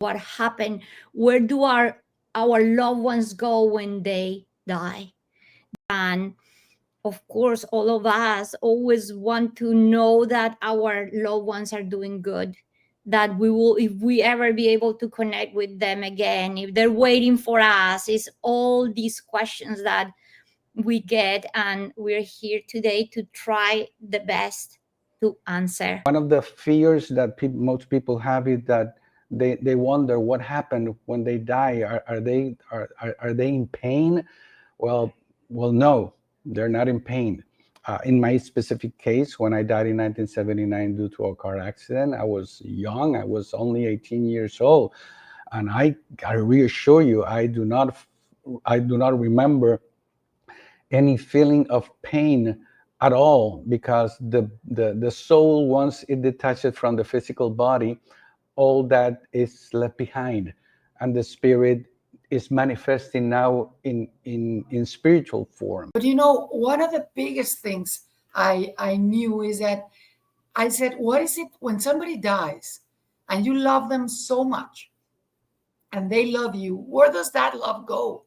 what happened, where do our loved ones go when they die. And of course, all of us always want to know that our loved ones are doing good, that we will, if we ever be able to connect with them again, if they're waiting for us. Is all these questions that we get, and we're here today to try the best to answer. One of the fears that most people have is that they wonder what happened when they die. Are they in pain? Well, no, they're not in pain. In my specific case, when I died in 1979 due to a car accident, I was young. I was only 18 years old, and I reassure you, I do not remember any feeling of pain at all, because the soul, once it detaches from the physical body, all that is left behind, and the spirit is manifesting now in spiritual form. But one of the biggest things I knew is that I said, what is it when somebody dies and you love them so much and they love you? Where does that love go?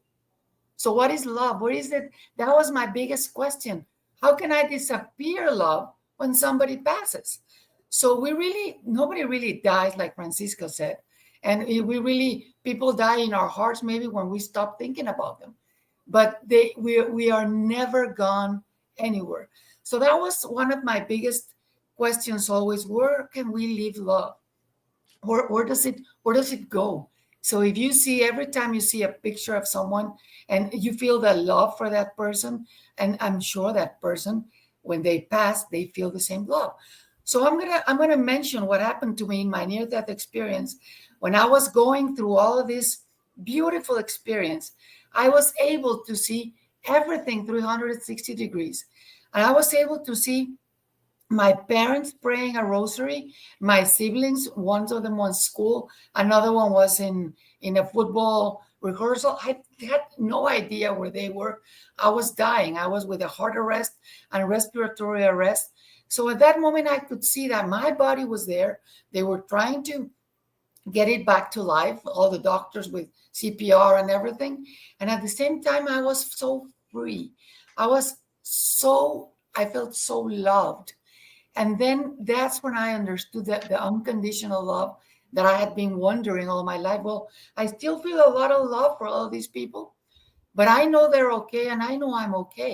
So what is love? Where is it? That was my biggest question. How can I disappear love when somebody passes? So nobody really dies, like Francisco said. And people die in our hearts maybe when we stop thinking about them. But we are never gone anywhere. So that was one of my biggest questions always. Where can we leave love? Where does it go? So if you see, every time you see a picture of someone and you feel the love for that person, and I'm sure that person, when they pass, they feel the same love. So I'm gonna mention what happened to me in my near-death experience. When I was going through all of this beautiful experience, I was able to see everything 360 degrees. And I was able to see my parents praying a rosary, my siblings, one of them was school, another one was in a football rehearsal. I had no idea where they were. I was dying. I was with a heart arrest and respiratory arrest. So at that moment, I could see that my body was there. They were trying to get it back to life, all the doctors with CPR and everything. And at the same time, I was so free. I felt so loved. And then that's when I understood that the unconditional love that I had been wondering all my life. Well, I still feel a lot of love for all these people, but I know they're okay and I know I'm okay.